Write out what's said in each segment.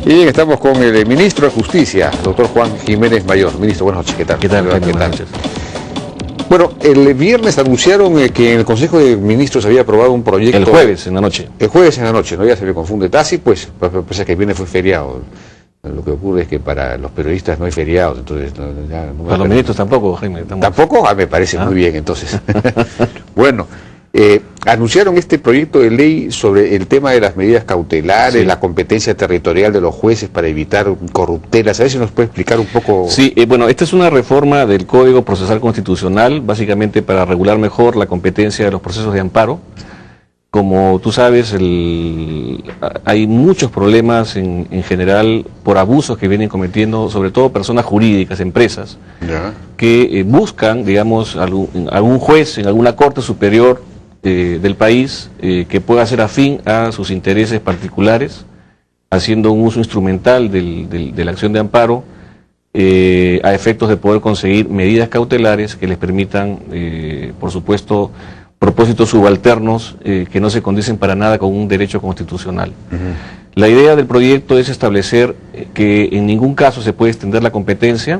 Y bien, estamos con el ministro de Justicia, doctor Juan Jiménez Mayor. Ministro, buenas noches, ¿qué tal? ¿Qué tal? Buenas noches. Bueno, el viernes anunciaron que en el Consejo de Ministros había aprobado un proyecto... El jueves en la noche. El jueves en la noche, ¿no? Ya se me confunde. Así pues, pese a que el viernes fue feriado. Lo que ocurre es que para los periodistas no hay feriados, entonces... Para los ministros tampoco, Jaime. ¿Tampoco? Me parece muy bien, entonces. Bueno... anunciaron este proyecto de ley sobre el tema de las medidas cautelares, la competencia territorial de los jueces para evitar corruptelas. A ver si nos puede explicar un poco. Sí, bueno, esta es una reforma del Código Procesal Constitucional, básicamente para regular mejor la competencia de los procesos de amparo. Como tú sabes, hay muchos problemas en general por abusos que vienen cometiendo, sobre todo personas jurídicas, empresas, que buscan, digamos, algún juez en alguna corte superior del país que pueda hacer afín a sus intereses particulares, haciendo un uso instrumental de la acción de amparo a efectos de poder conseguir medidas cautelares que les permitan, por supuesto, propósitos subalternos que no se condicen para nada con un derecho constitucional. La idea del proyecto es establecer que en ningún caso se puede extender la competencia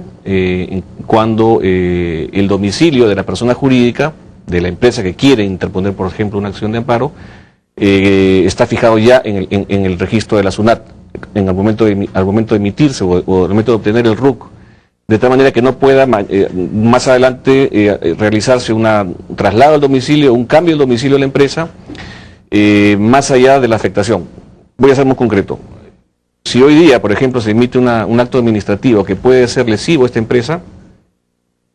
cuando el domicilio de la persona jurídica, de la empresa que quiere interponer, por ejemplo, una acción de amparo, está fijado ya en el registro de la SUNAT, al momento de emitirse o al momento de obtener el RUC, de tal manera que no pueda más adelante realizarse un traslado al domicilio, un cambio del domicilio de la empresa, más allá de la afectación. Voy a ser muy concreto. Si hoy día, por ejemplo, se emite un acto administrativo que puede ser lesivo a esta empresa,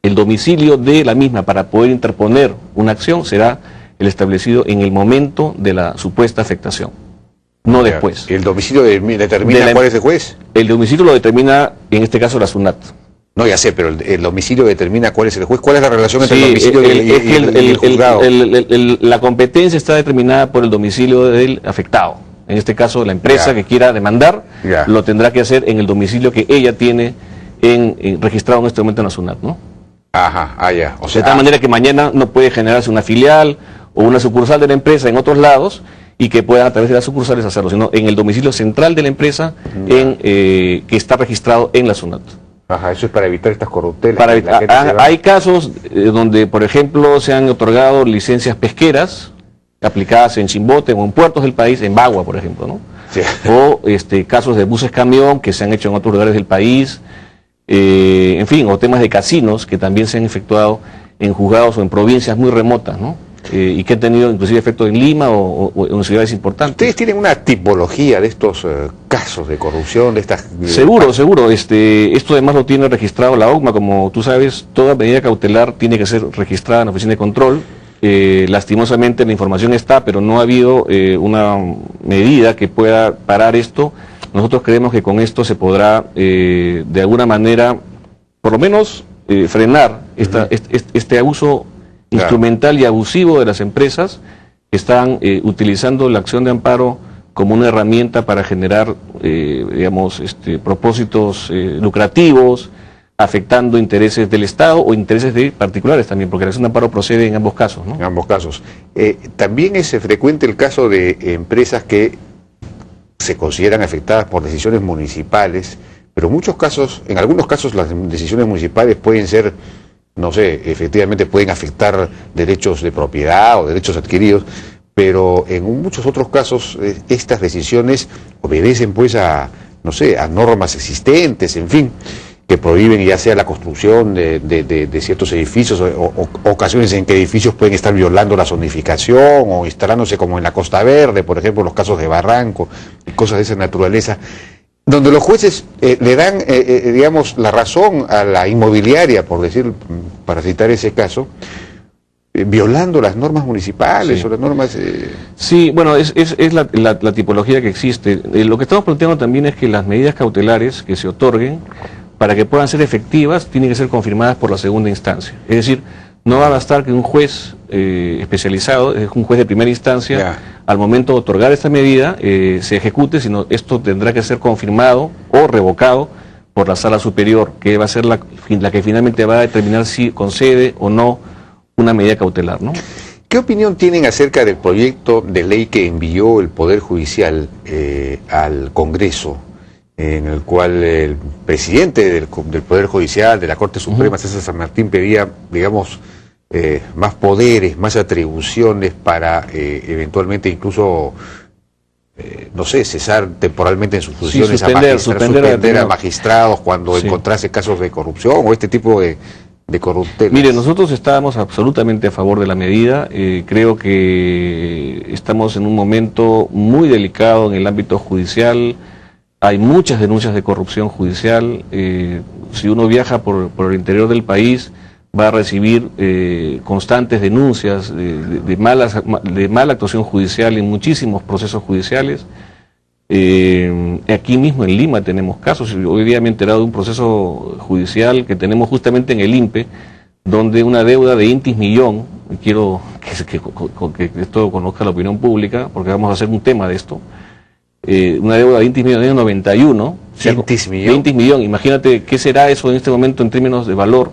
el domicilio de la misma para poder interponer una acción será el establecido en el momento de la supuesta afectación, no después. ¿El domicilio determina cuál es el juez? El domicilio lo determina, en este caso, la SUNAT. No, ya sé, pero el domicilio determina cuál es el juez. ¿Cuál es la relación entre el domicilio y el juzgado? La competencia está determinada por el domicilio del afectado. En este caso, la empresa que quiera demandar lo tendrá que hacer en el domicilio que ella tiene registrado en este momento en la SUNAT, ¿no? Ajá, ya. O sea, de tal manera que mañana no puede generarse una filial o una sucursal de la empresa en otros lados y que puedan a través de las sucursales hacerlo, sino en el domicilio central de la empresa que está registrado en la SUNAT. Ajá, eso es para evitar estas corruptelas. Hay casos donde, por ejemplo, se han otorgado licencias pesqueras aplicadas en Chimbote o en puertos del país, en Bagua, por ejemplo, ¿no? Sí. O casos de buses camión que se han hecho en otros lugares del país, en fin, o temas de casinos que también se han efectuado en juzgados o en provincias muy remotas, ¿no? Y que han tenido inclusive efecto en Lima o en ciudades importantes. ¿Ustedes tienen una tipología de estos casos de corrupción, de estas...? Seguro. Esto además lo tiene registrado la OCMA. Como tú sabes, toda medida cautelar tiene que ser registrada en la Oficina de Control. Lastimosamente la información está, pero no ha habido una medida que pueda parar esto. Nosotros creemos que con esto se podrá, de alguna manera, por lo menos, frenar este abuso instrumental y abusivo de las empresas que están utilizando la acción de amparo como una herramienta para generar, propósitos lucrativos, afectando intereses del Estado o intereses de particulares también, porque la acción de amparo procede en ambos casos, ¿no? En ambos casos. También es frecuente el caso de empresas que se consideran afectadas por decisiones municipales, pero en algunos casos las decisiones municipales pueden ser, no sé, efectivamente pueden afectar derechos de propiedad o derechos adquiridos, pero en muchos otros casos estas decisiones obedecen pues a normas existentes, en fin, que prohíben ya sea la construcción de ciertos edificios o ocasiones en que edificios pueden estar violando la zonificación o instalándose como en la Costa Verde, por ejemplo, los casos de Barranco y cosas de esa naturaleza, donde los jueces le dan, la razón a la inmobiliaria, para citar ese caso, violando las normas municipales o las normas... Sí, bueno, es la tipología que existe. Lo que estamos planteando también es que las medidas cautelares que se otorguen, para que puedan ser efectivas, tienen que ser confirmadas por la segunda instancia. Es decir, no va a bastar que un juez especializado, un juez de primera instancia, al momento de otorgar esta medida, se ejecute, sino esto tendrá que ser confirmado o revocado por la sala superior, que va a ser la que finalmente va a determinar si concede o no una medida cautelar, ¿no? ¿Qué opinión tienen acerca del proyecto de ley que envió el Poder Judicial al Congreso en el cual el presidente del Poder Judicial, de la Corte Suprema, César San Martín, pedía, digamos, más poderes, más atribuciones para eventualmente incluso, no sé, cesar temporalmente en sus funciones suspender a magistrados cuando encontrase casos de corrupción o este tipo de corruptelas. Mire, nosotros estábamos absolutamente a favor de la medida. Creo que estamos en un momento muy delicado en el ámbito judicial. Hay muchas denuncias de corrupción judicial. Si uno viaja por el interior del país, va a recibir constantes denuncias de mala actuación judicial en muchísimos procesos judiciales. Aquí mismo en Lima tenemos casos. Hoy día me he enterado de un proceso judicial que tenemos justamente en el INPE, donde una deuda de Intis Millón, quiero que esto conozca la opinión pública, porque vamos a hacer un tema de esto, una deuda de Intis Millón en el 91. ¿Intis Millón? Intis Millón, imagínate qué será eso en este momento en términos de valor.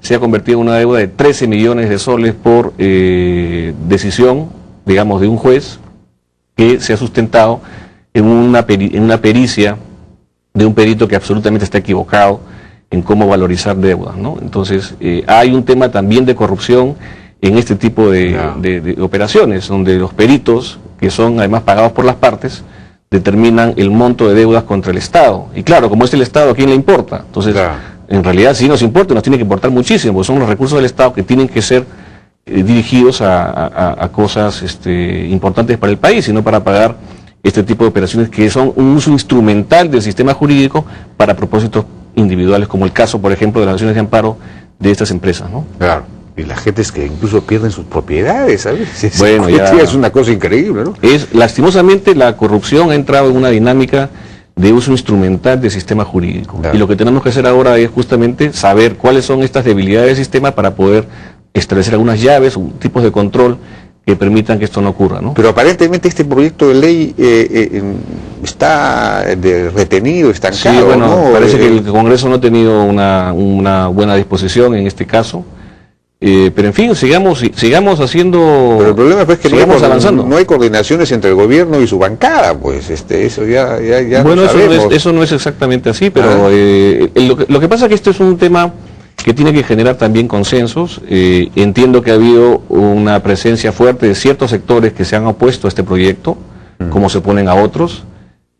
Se ha convertido en una deuda de 13 millones de soles por decisión, digamos, de un juez que se ha sustentado en una pericia de un perito que absolutamente está equivocado en cómo valorizar deudas, ¿no? Entonces, hay un tema también de corrupción en este tipo de operaciones, donde los peritos, que son además pagados por las partes, determinan el monto de deudas contra el Estado. Y claro, como es el Estado, ¿a quién le importa? Entonces, en realidad sí nos importa, nos tiene que importar muchísimo, porque son los recursos del Estado que tienen que ser dirigidos a cosas importantes para el país, y no para pagar este tipo de operaciones que son un uso instrumental del sistema jurídico para propósitos individuales, como el caso, por ejemplo, de las acciones de amparo de estas empresas, ¿no? Claro. Y la gente es que incluso pierden sus propiedades, ¿sabes? Bueno, es una cosa increíble, ¿no? Lastimosamente, la corrupción ha entrado en una dinámica de uso instrumental del sistema jurídico. Claro. Y lo que tenemos que hacer ahora es justamente saber cuáles son estas debilidades del sistema para poder establecer algunas llaves o tipos de control que permitan que esto no ocurra, ¿no? Pero aparentemente este proyecto de ley está estancado. Sí, bueno, ¿no? Parece que el Congreso no ha tenido una buena disposición en este caso. Pero en fin, sigamos haciendo. Pero el problema es que sigamos avanzando. No hay coordinaciones entre el gobierno y su bancada, pues eso ya bueno, sabemos. eso no es exactamente así, pero lo que pasa es que esto es un tema que tiene que generar también consensos. Entiendo que ha habido una presencia fuerte de ciertos sectores que se han opuesto a este proyecto, como se oponen a otros.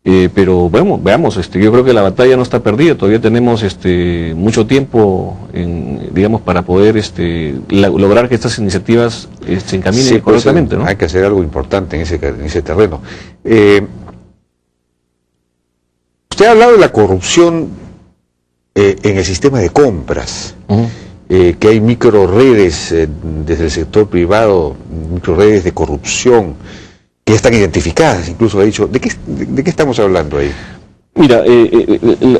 Pero bueno, veamos, yo creo que la batalla no está perdida, todavía tenemos mucho tiempo, digamos, para poder lograr que estas iniciativas se encaminen correctamente, ¿no? Hay que hacer algo importante en ese terreno. Usted ha hablado de la corrupción en el sistema de compras, que hay microredes desde el sector privado, microredes de corrupción, que están identificadas, incluso ha dicho. ¿De qué estamos hablando ahí? Mira,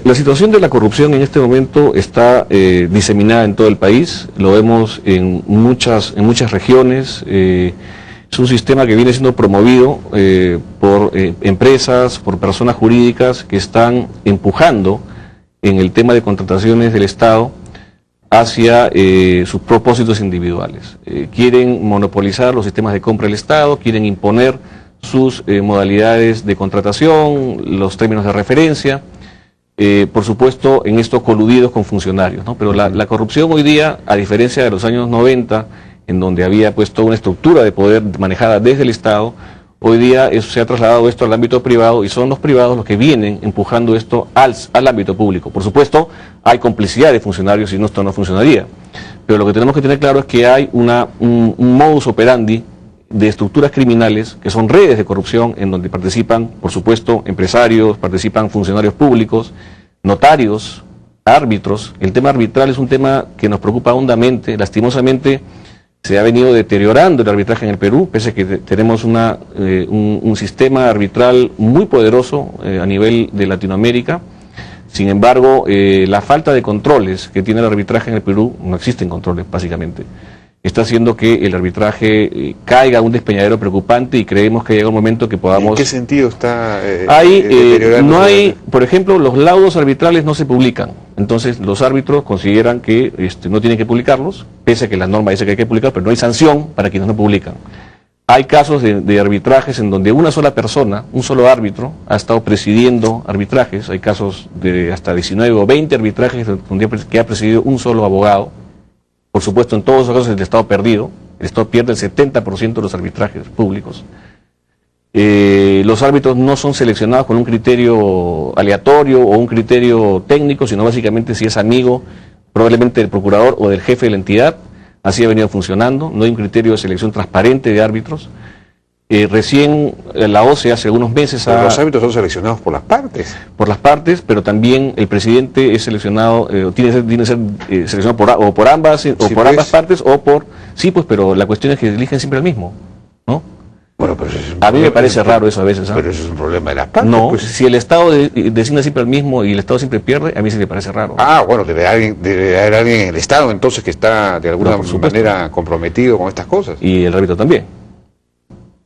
la situación de la corrupción en este momento está diseminada en todo el país, lo vemos en muchas regiones. Es un sistema que viene siendo promovido por empresas, por personas jurídicas que están empujando en el tema de contrataciones del Estado hacia sus propósitos individuales. Quieren monopolizar los sistemas de compra del Estado, quieren imponer sus modalidades de contratación, los términos de referencia, por supuesto en esto coludidos con funcionarios, ¿no? Pero la corrupción hoy día, a diferencia de los años 90, en donde había pues toda una estructura de poder manejada desde el Estado, hoy día se ha trasladado esto al ámbito privado, y son los privados los que vienen empujando esto al ámbito público. Por supuesto, hay complicidad de funcionarios, y esto no funcionaría. Pero lo que tenemos que tener claro es que hay un modus operandi de estructuras criminales, que son redes de corrupción, en donde participan, por supuesto, empresarios, participan funcionarios públicos, notarios, árbitros. El tema arbitral es un tema que nos preocupa hondamente. Lastimosamente, se ha venido deteriorando el arbitraje en el Perú, pese a que tenemos un sistema arbitral muy poderoso a nivel de Latinoamérica. Sin embargo, la falta de controles que tiene el arbitraje en el Perú, no existen controles básicamente, está haciendo que el arbitraje caiga a un despeñadero preocupante, y creemos que llega un momento que podamos... ¿En qué sentido está no hay, por ejemplo, los laudos arbitrales no se publican. Entonces los árbitros consideran que no tienen que publicarlos, pese a que la norma dice que hay que publicar, pero no hay sanción para quienes no publican. Hay casos de arbitrajes en donde una sola persona, un solo árbitro, ha estado presidiendo arbitrajes. Hay casos de hasta 19 o 20 arbitrajes que ha presidido un solo abogado. Por supuesto, en todos los casos el Estado perdido. El Estado pierde el 70% de los arbitrajes públicos. Los árbitros no son seleccionados con un criterio aleatorio o un criterio técnico, sino básicamente si es amigo probablemente del procurador o del jefe de la entidad. Así ha venido funcionando, no hay un criterio de selección transparente de árbitros. Recién la OCE hace unos meses... Los árbitros son seleccionados por las partes. Por las partes, pero también el presidente es seleccionado, tiene que ser seleccionado por ambas, o sí, por ambas partes, o por... Sí, pues, pero la cuestión es que eligen siempre al mismo, ¿no? Bueno, pero a mí me parece raro eso a veces. ¿Ah? Pero eso es un problema de las partes. No, pues. si el Estado designa siempre al mismo y el Estado siempre pierde, a mí sí me parece raro. Ah, bueno, debe haber alguien en el Estado entonces que está de alguna manera comprometido con estas cosas. Y el árbitro también.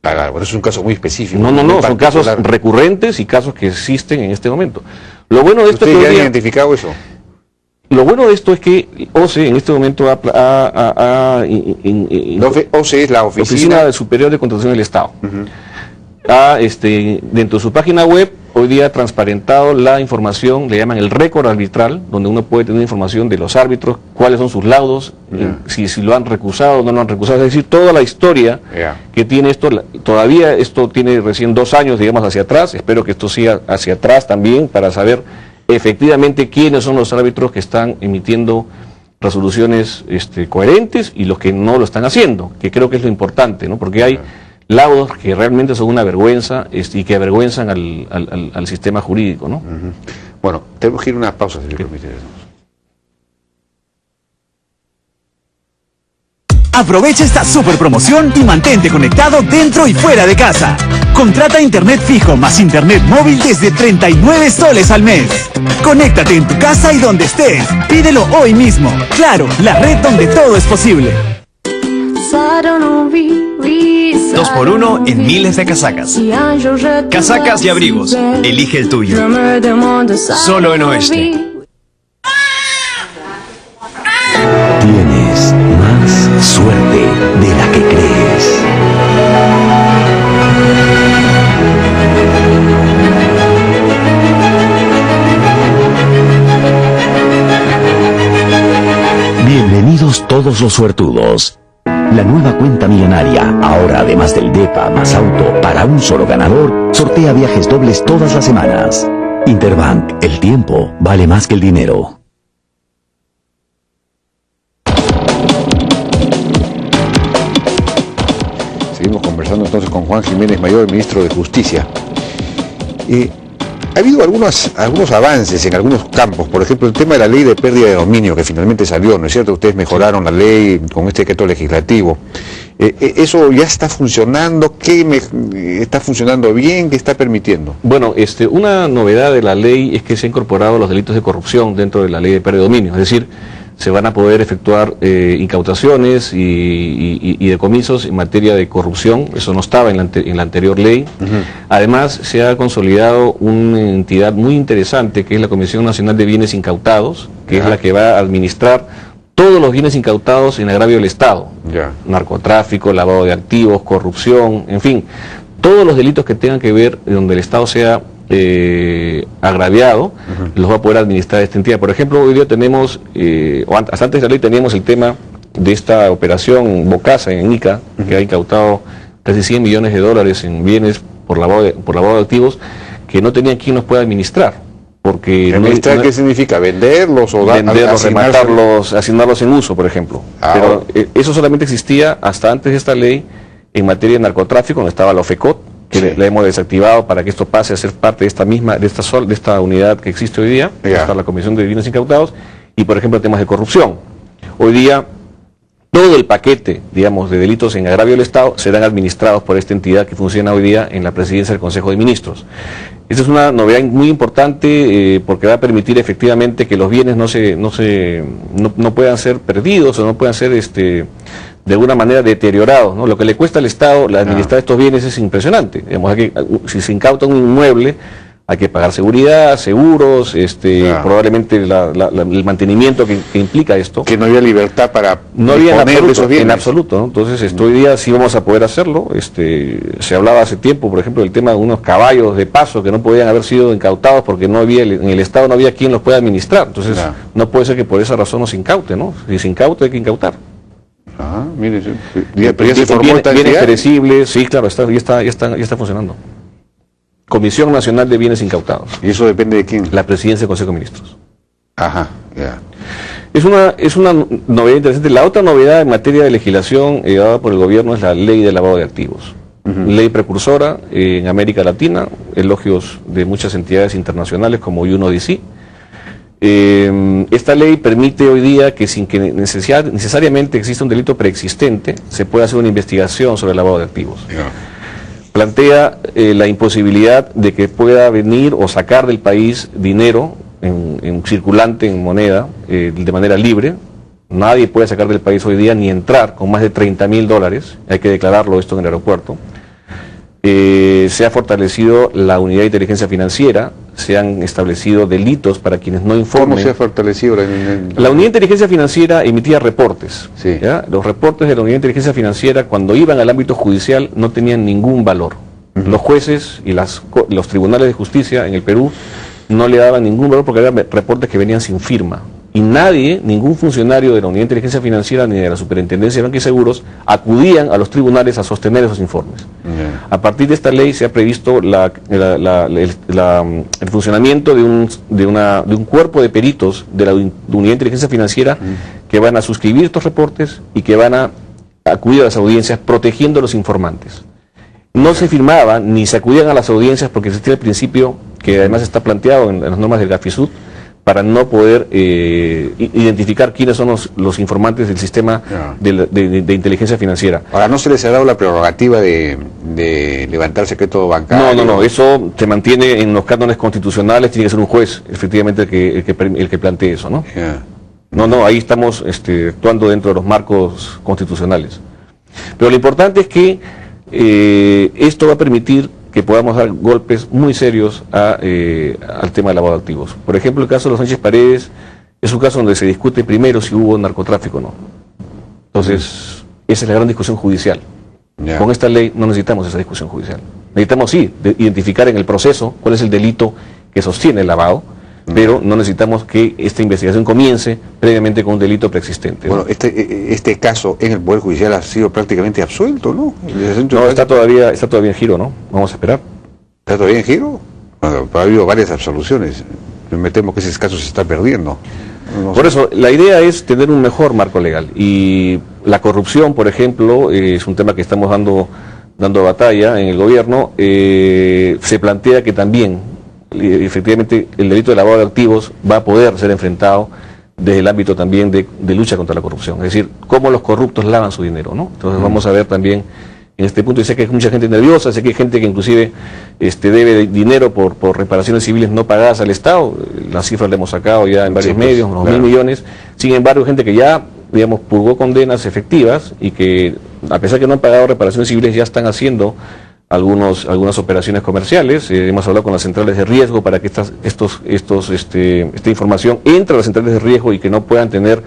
Ah, bueno, es un caso muy específico. No, son casos recurrentes y casos que existen en este momento. Lo bueno de esto ¿Ustedes ya han identificado eso? Lo bueno de esto es que OCE en este momento OCE es la Oficina Superior de Contratación del Estado. Ha, dentro de su página web, hoy día ha transparentado la información, le llaman el récord arbitral, donde uno puede tener información de los árbitros, cuáles son sus laudos, si lo han recusado o no lo han recusado, es decir, toda la historia que tiene esto. Todavía esto tiene recién 2 años, digamos, hacia atrás. Espero que esto siga hacia atrás también para saber efectivamente quiénes son los árbitros que están emitiendo resoluciones coherentes y los que no lo están haciendo, que creo que es lo importante, ¿no? Porque hay laudos que realmente son una vergüenza y que avergüenzan al sistema jurídico, ¿no? Bueno, tenemos que ir a una pausa, si me permite. Aprovecha esta super promoción y mantente conectado dentro y fuera de casa. Contrata internet fijo más internet móvil desde 39 soles al mes. Conéctate en tu casa y donde estés. Pídelo hoy mismo. Claro, la red donde todo es posible. 2x1 en miles de casacas. Casacas y abrigos. Elige el tuyo. Solo en Oeste. Tienes más suerte de la que crees. Bienvenidos todos los suertudos. La nueva cuenta millonaria, ahora además del DEPA más auto para un solo ganador, sortea viajes dobles todas las semanas. Interbank, el tiempo vale más que el dinero. Seguimos conversando entonces con Juan Jiménez Mayor, ministro de Justicia. Ha habido algunos avances en algunos campos, por ejemplo el tema de la ley de pérdida de dominio que finalmente salió, ¿no es cierto? Ustedes mejoraron la ley con este decreto legislativo. ¿Eso ya está funcionando? ¿Está funcionando bien? ¿Qué está permitiendo? Bueno, una novedad de la ley es que se han incorporado los delitos de corrupción dentro de la ley de pérdida de dominio, es decir, se van a poder efectuar incautaciones y decomisos en materia de corrupción. Eso no estaba en la anterior ley. Además, se ha consolidado una entidad muy interesante que es la Comisión Nacional de Bienes Incautados, que es la que va a administrar todos los bienes incautados en agravio del Estado. Narcotráfico, lavado de activos, corrupción, en fin, todos los delitos que tengan que ver donde el Estado sea agraviado, los va a poder administrar esta entidad. Por ejemplo, hoy día tenemos, hasta antes de la ley teníamos el tema de esta operación Bocasa en Ica, que ha incautado casi 100 millones de dólares en bienes por lavado de activos, que no tenían quien los pueda administrar. Porque ¿Administrar qué significa? ¿Venderlos o venderlos, rematarlos, asignarlos en uso, por ejemplo? Pero eso solamente existía hasta antes de esta ley en materia de narcotráfico, donde estaba la OFECOT, que la hemos desactivado para que esto pase a ser parte de esta unidad que existe hoy día, está la Comisión de Bienes Incautados, y por ejemplo temas de corrupción. Hoy día todo el paquete, digamos, de delitos en agravio del Estado serán administrados por esta entidad que funciona hoy día en la presidencia del Consejo de Ministros. Esta es una novedad muy importante porque va a permitir efectivamente que los bienes no puedan ser perdidos o no puedan ser de alguna manera deteriorados, ¿no? Lo que le cuesta al Estado la administrar estos bienes es impresionante. Digamos, si se incauta un inmueble, Hay que pagar seguridad, seguros, Claro. probablemente el mantenimiento que implica esto. Que no había libertad para No había disponer de esos bienes. en absoluto, ¿no? Entonces, hoy día sí vamos a poder hacerlo. Se hablaba hace tiempo, por ejemplo, del tema de unos caballos de paso que no podían haber sido incautados porque no había, en el Estado no había quien los pueda administrar. Entonces, Claro. no puede ser que por esa razón nos incaute, ¿no? Si se incauta, hay que incautar. Ah, mire, pero ya se formó esta Bienes entidad. perecibles, sí, claro, ya está funcionando. Comisión Nacional de Bienes Incautados. ¿Y eso depende de quién? La presidencia del Consejo de Ministros. Ajá, ya. Es una novedad interesante. La otra novedad en materia de legislación dada por el gobierno es la ley de lavado de activos. Ley precursora en América Latina, elogios de muchas entidades internacionales como UNODC. Esta ley permite hoy día que sin que necesariamente exista un delito preexistente, se pueda hacer una investigación sobre el lavado de activos. Ya. Plantea la imposibilidad de que pueda venir o sacar del país dinero en circulante, en moneda, de manera libre. Nadie puede sacar del país hoy día ni entrar con más de $30.000, hay que declararlo esto en el aeropuerto. Se ha fortalecido la unidad de inteligencia financiera, se han establecido delitos para quienes no informen. ¿Cómo se ha fortalecido La unidad de inteligencia financiera emitía reportes. Sí. ¿Ya? Los reportes de la unidad de inteligencia financiera, cuando iban al ámbito judicial, no tenían ningún valor. Los jueces y los tribunales de justicia en el Perú no le daban ningún valor porque eran reportes que venían sin firma. Y nadie, ningún funcionario de la unidad de inteligencia financiera ni de la Superintendencia de Banca y Seguros acudían a los tribunales a sostener esos informes. Ya. A partir de esta ley se ha previsto el funcionamiento de un cuerpo de peritos de la unidad de inteligencia financiera que van a suscribir estos reportes y que van a acudir a las audiencias protegiendo a los informantes. No se firmaban ni se acudían a las audiencias porque existía el principio que además está planteado en las normas del GAFISUT para no poder identificar quiénes son los informantes del sistema de inteligencia financiera. Ahora, ¿no se les ha dado la prerrogativa de levantar secreto bancario? No, eso se mantiene en los cánones constitucionales, tiene que ser un juez, efectivamente, el que plantee eso, ¿no? Ya. No, ahí estamos actuando dentro de los marcos constitucionales. Pero lo importante es que esto va a permitir que podamos dar golpes muy serios al tema del lavado de activos. Por ejemplo, el caso de los Sánchez Paredes es un caso donde se discute primero si hubo narcotráfico o no. Entonces, esa es la gran discusión judicial. Ya. Con esta ley no necesitamos esa discusión judicial. Necesitamos, sí, identificar en el proceso cuál es el delito que sostiene el lavado, pero no necesitamos que esta investigación comience previamente con un delito preexistente. Bueno, este caso en el Poder Judicial ha sido prácticamente absuelto, ¿no? No, está todavía en giro, ¿no? Vamos a esperar. ¿Está todavía en giro? Bueno, ha habido varias absoluciones. Me temo que ese caso se está perdiendo. No Por sé. eso, la idea es tener un mejor marco legal. Y la corrupción, por ejemplo, es un tema que estamos dando batalla en el gobierno. Se plantea que también, efectivamente, el delito de lavado de activos va a poder ser enfrentado desde el ámbito también de lucha contra la corrupción. Es decir, cómo los corruptos lavan su dinero, ¿no? Entonces vamos a ver también en este punto. Y sé que hay mucha gente nerviosa, sé que hay gente que inclusive debe dinero por reparaciones civiles no pagadas al Estado. Las cifras le hemos sacado ya en varios Sí, pues, medios, unos claro. 1.000 millones. Sin embargo, gente que ya, digamos, purgó condenas efectivas y que, a pesar que no han pagado reparaciones civiles, ya están haciendo algunas operaciones comerciales. Hemos hablado con las centrales de riesgo para que esta información entre a las centrales de riesgo y que no puedan tener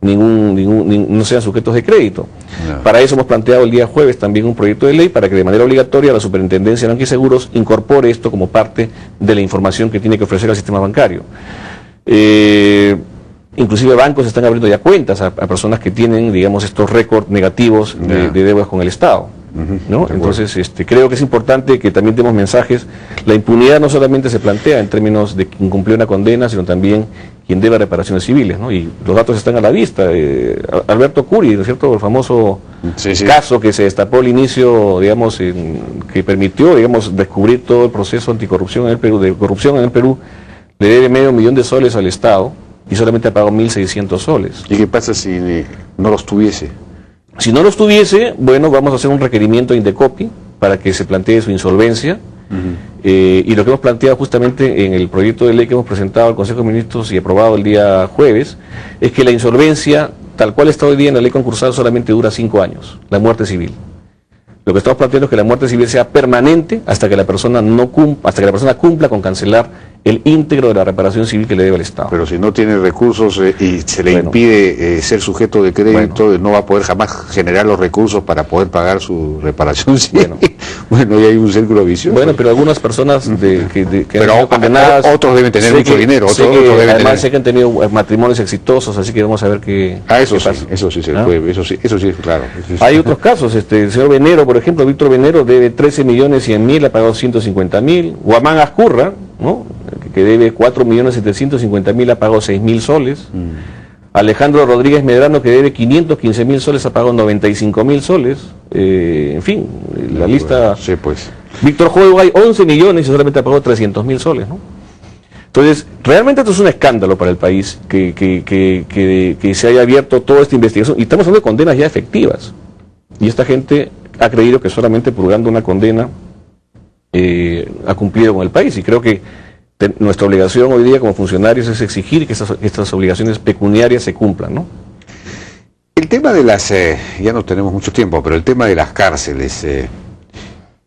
no sean sujetos de crédito. No. Para eso hemos planteado el día jueves también un proyecto de ley para que de manera obligatoria la Superintendencia de Banca y Seguros incorpore esto como parte de la información que tiene que ofrecer al sistema bancario. Inclusive bancos están abriendo ya cuentas a personas que tienen, digamos, estos récords negativos de deudas con el Estado. ¿No? Entonces, creo que es importante que también demos mensajes. La impunidad no solamente se plantea en términos de quien cumplió una condena, sino también quien debe reparaciones civiles, ¿no? Y los datos están a la vista. Alberto Curi, ¿no es cierto? El famoso caso que se destapó al inicio, digamos, que permitió, digamos, descubrir todo el proceso anticorrupción en el Perú, de corrupción en el Perú, le debe $500,000 al Estado y solamente ha pagado 1.600 soles. ¿Y qué pasa si no los tuviese? Si no los tuviese, bueno, vamos a hacer un requerimiento Indecopi para que se plantee su insolvencia. Y lo que hemos planteado justamente en el proyecto de ley que hemos presentado al Consejo de Ministros y aprobado el día jueves, es que la insolvencia, tal cual está hoy día en la ley concursal, solamente dura 5 años, la muerte civil. Lo que estamos planteando es que la muerte civil sea permanente hasta que la persona cumpla con cancelar el íntegro de la reparación civil que le debe al Estado. Pero si no tiene recursos y se le impide ser sujeto de crédito, no va a poder jamás generar los recursos para poder pagar su reparación civil. Bueno, y hay un círculo vicioso. Bueno, pero algunas personas que pero han sido condenadas, otros deben tener mucho dinero. Además sé que han tenido matrimonios exitosos, así que vamos a ver qué eso qué sí, pasa. eso sí se ¿Ah? puede, eso sí, claro. Eso sí. Hay otros casos, el señor Venero, por ejemplo, Víctor Venero debe 13.100.000, ha pagado 150.000. Guamán Azcurra, ¿no?, que debe 4.750.000, ha pagado 6.000 soles. Alejandro Rodríguez Medrano, que debe 515.000 soles, ha pagado 95.000 soles. En fin, la lista... Sí, pues. Víctor Joygay, 11 millones y solamente ha pagado 300.000 soles, ¿no? Entonces, realmente esto es un escándalo para el país, que se haya abierto toda esta investigación. Y estamos hablando de condenas ya efectivas. Y esta gente ha creído que solamente purgando una condena ha cumplido con el país. Y creo que nuestra obligación hoy día como funcionarios es exigir que estas obligaciones pecuniarias se cumplan, ¿no? El tema de las, ya no tenemos mucho tiempo, pero el tema de las cárceles,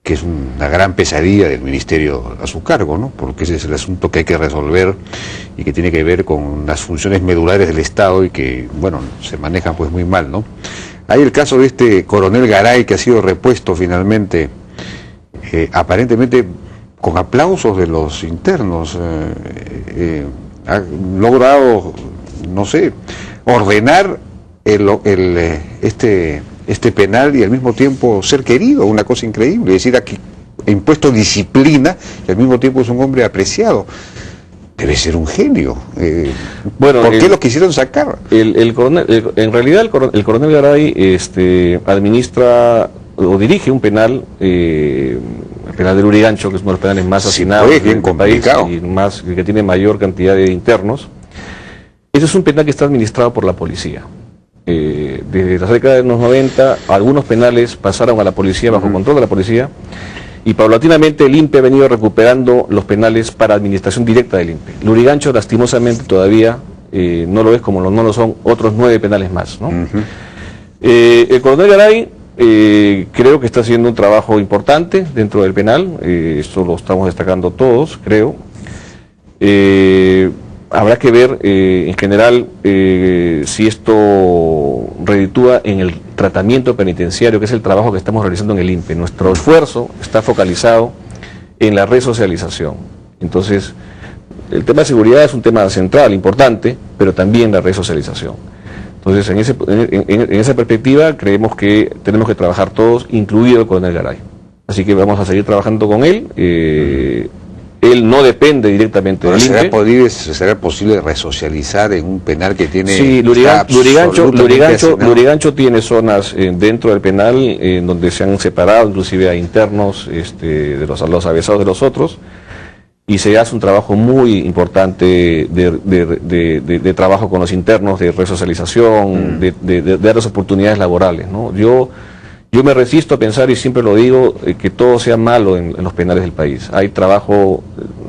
que es una gran pesadilla del ministerio a su cargo, ¿no? Porque ese es el asunto que hay que resolver y que tiene que ver con las funciones medulares del Estado y que, bueno, se manejan pues muy mal, ¿no? Hay el caso de este coronel Garay que ha sido repuesto finalmente, aparentemente con aplausos de los internos, ha logrado, no sé, ordenar este penal y al mismo tiempo ser querido, una cosa increíble, es decir, aquí ha impuesto disciplina y al mismo tiempo es un hombre apreciado. Debe ser un genio. Bueno, ¿por qué lo quisieron sacar? En realidad el coronel Garay administra o dirige un penal, el penal del Urigancho, que es uno de los penales más hacinados del país y que tiene mayor cantidad de internos. Ese es un penal que está administrado por la policía. Desde la década de los 90, algunos penales pasaron a la policía, bajo control de la policía, y paulatinamente el INPE ha venido recuperando los penales para administración directa del INPE. El Urigancho, lastimosamente, todavía no lo es, como no lo son otros 9 penales más, ¿no? El coronel Garay creo que está haciendo un trabajo importante dentro del penal, esto lo estamos destacando todos, creo. Habrá que ver en general si esto reditúa en el tratamiento penitenciario, que es el trabajo que estamos realizando en el INPE. Nuestro esfuerzo está focalizado en la resocialización. Entonces, el tema de seguridad es un tema central, importante, pero también la resocialización. Entonces, en esa perspectiva, creemos que tenemos que trabajar todos, incluido el coronel Garay. Así que vamos a seguir trabajando con él. Él no depende directamente del INPE. ¿Será posible resocializar en un penal que tiene... Sí, Lurigancho tiene zonas dentro del penal en donde se han separado, inclusive a internos de los avesados de los otros, y se hace un trabajo muy importante de trabajo con los internos, de resocialización, de darles oportunidades laborales, ¿no? Yo me resisto a pensar, y siempre lo digo, que todo sea malo en los penales del país. Hay trabajo,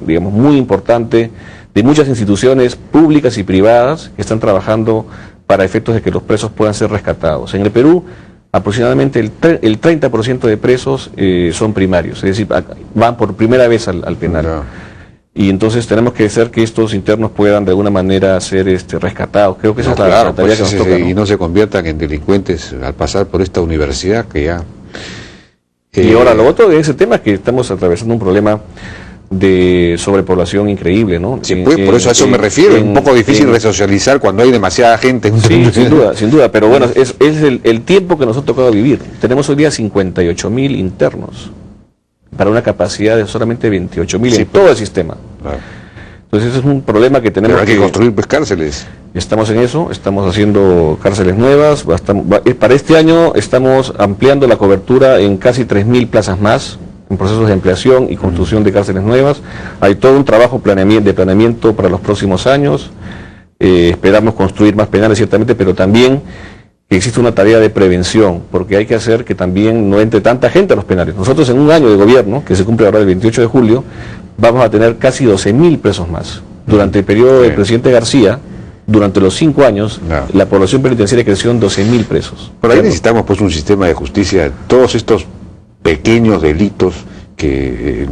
digamos, muy importante de muchas instituciones públicas y privadas que están trabajando para efectos de que los presos puedan ser rescatados. En el Perú, aproximadamente el 30% de presos son primarios, es decir, van por primera vez al penal. No. Y entonces tenemos que hacer que estos internos puedan de alguna manera ser rescatados. Creo que esa es la tarea que nos toca, ¿no? Y no se conviertan en delincuentes al pasar por esta universidad que ya... Y ahora lo otro de ese tema es que estamos atravesando un problema de sobrepoblación increíble, ¿no? Sí, pues, por eso a eso me refiero, es un poco difícil resocializar cuando hay demasiada gente. Sí, sin duda, pero bueno, es el tiempo que nos ha tocado vivir. Tenemos hoy día 58.000 internos, para una capacidad de solamente 28.000 en todo el sistema. Claro. Entonces ese es un problema que tenemos. Pero hay que construir pues cárceles. Estamos en eso, estamos haciendo cárceles nuevas. Para este año estamos ampliando la cobertura en casi 3.000 plazas más, en procesos de ampliación y construcción de cárceles nuevas. Hay todo un trabajo de planeamiento para los próximos años. Esperamos construir más penales ciertamente, pero también que existe una tarea de prevención, porque hay que hacer que también no entre tanta gente a los penales. Nosotros en un año de gobierno, que se cumple ahora el 28 de julio, vamos a tener casi 12.000 presos más. Durante el periodo del presidente García, durante los 5 años, la población penitenciaria creció en 12.000 presos. Por ahí necesitamos pues un sistema de justicia. Todos estos pequeños delitos,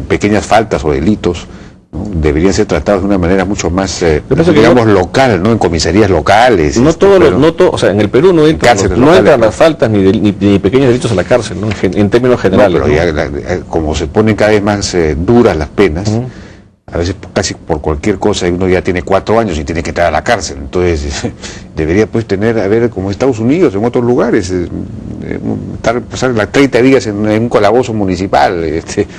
pequeñas faltas o delitos, ¿no? Deberían ser tratados de una manera mucho más, digamos, local, ¿no? En comisarías locales. No o sea, en el Perú no entran las faltas ni pequeños delitos a la cárcel, ¿no? En términos generales. No, pero ya, como se ponen cada vez más duras las penas, a veces casi por cualquier cosa uno ya tiene 4 años y tiene que entrar a la cárcel. Entonces debería pues tener, a ver, como Estados Unidos, en otros lugares, pasar las 30 días en un calabozo municipal,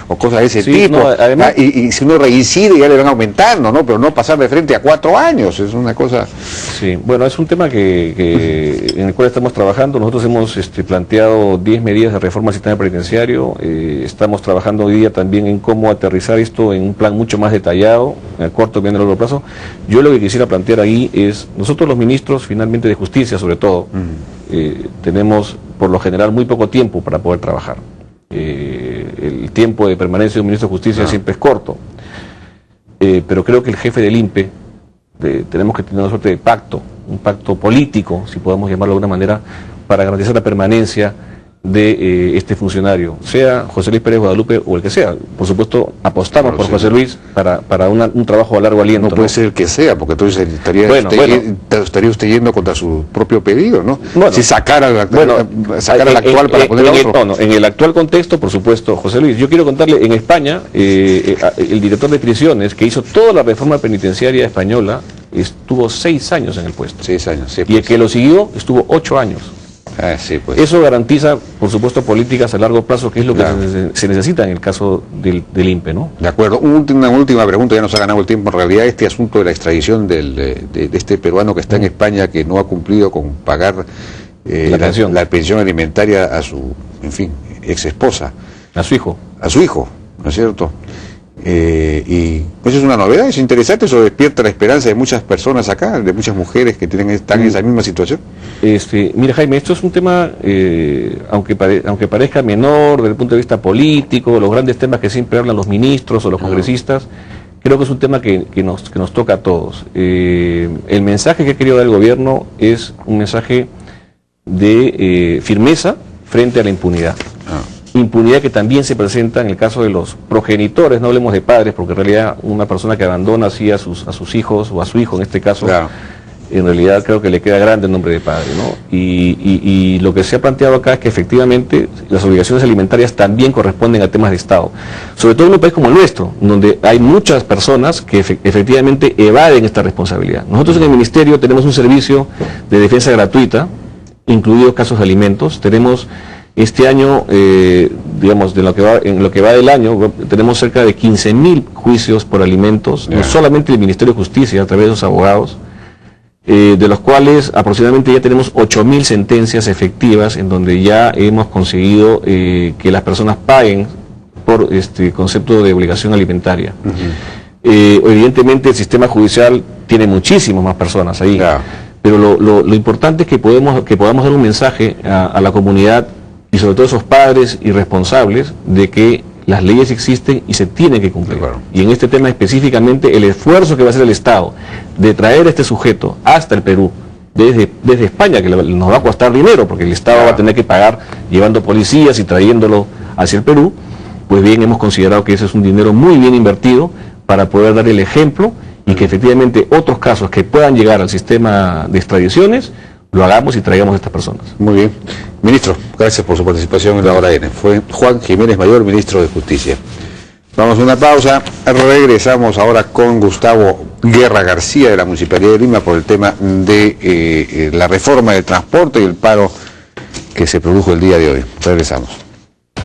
o cosas de ese tipo. No, además, y si uno reincide ya le van aumentando, ¿no? Pero no pasar de frente a 4 años, es una cosa... Sí, bueno, es un tema en el cual estamos trabajando. Nosotros hemos planteado 10 medidas de reforma al sistema penitenciario. Estamos trabajando hoy día también en cómo aterrizar esto en un plan mucho más detallado, a corto, mediano y largo plazo. Yo lo que quisiera plantear ahí es, nosotros los ministros, finalmente de justicia sobre todo, tenemos por lo general muy poco tiempo para poder trabajar. El tiempo de permanencia de un ministro de justicia siempre es corto, pero creo que el jefe del INPE, tenemos que tener una suerte de pacto, un pacto político, si podemos llamarlo de alguna manera, para garantizar la permanencia de este funcionario, sea José Luis Pérez Guadalupe o el que sea. Por supuesto, apostamos por José Luis para un trabajo a largo aliento. No puede ser el que sea, porque entonces estaría usted yendo contra su propio pedido, ¿no? Bueno, si sacar al actual para poner a otro. En el actual contexto, por supuesto, José Luis. Yo quiero contarle, en España, el director de prisiones, que hizo toda la reforma penitenciaria española, estuvo 6 años en el puesto. 6 años, sí. Y el que lo siguió estuvo 8 años. Sí, pues. Eso garantiza, por supuesto, políticas a largo plazo, que es lo que se necesita en el caso del INPE, ¿no? De acuerdo. Una última pregunta, ya nos ha ganado el tiempo. En realidad, este asunto de la extradición de este peruano que está en España, que no ha cumplido con pagar la pensión alimentaria a su, en fin, ex esposa. A su hijo. A su hijo, ¿no es cierto? Y eso es una novedad, es interesante, eso despierta la esperanza de muchas personas acá, de muchas mujeres que están en esa misma situación. Mira, Jaime, esto es un tema, aunque parezca menor desde el punto de vista político, los grandes temas que siempre hablan los ministros o los congresistas, creo que es un tema que nos toca a todos. El mensaje que ha querido dar el gobierno es un mensaje de firmeza frente a la impunidad. Impunidad que también se presenta en el caso de los progenitores, no hablemos de padres, porque en realidad una persona que abandona así a sus hijos, o a su hijo en este caso, en realidad creo que le queda grande el nombre de padre, ¿no? Y lo que se ha planteado acá es que efectivamente las obligaciones alimentarias también corresponden a temas de Estado, sobre todo en un país como el nuestro, donde hay muchas personas que efectivamente evaden esta responsabilidad. Nosotros en el Ministerio tenemos un servicio de defensa gratuita, incluidos casos de alimentos. Tenemos este año, digamos, en lo que va del año, tenemos cerca de 15.000 juicios por alimentos, no solamente del Ministerio de Justicia, a través de los abogados, de los cuales aproximadamente ya tenemos 8.000 sentencias efectivas, en donde ya hemos conseguido que las personas paguen por este concepto de obligación alimentaria. Evidentemente el sistema judicial tiene muchísimas más personas ahí, pero lo importante es que podamos dar un mensaje a la comunidad, y sobre todo esos padres irresponsables, de que las leyes existen y se tienen que cumplir. Y en este tema específicamente, el esfuerzo que va a hacer el Estado de traer a este sujeto hasta el Perú, desde España, que nos va a costar dinero, porque el Estado va a tener que pagar llevando policías y trayéndolo hacia el Perú, pues bien, hemos considerado que ese es un dinero muy bien invertido para poder dar el ejemplo y que efectivamente otros casos que puedan llegar al sistema de extradiciones, lo hagamos y traigamos a estas personas. Muy bien. Ministro, gracias por su participación en La Hora N. Fue Juan Jiménez Mayor, ministro de Justicia. Vamos a una pausa. Regresamos ahora con Gustavo Guerra García de la Municipalidad de Lima por el tema de la reforma del transporte y el paro que se produjo el día de hoy. Regresamos.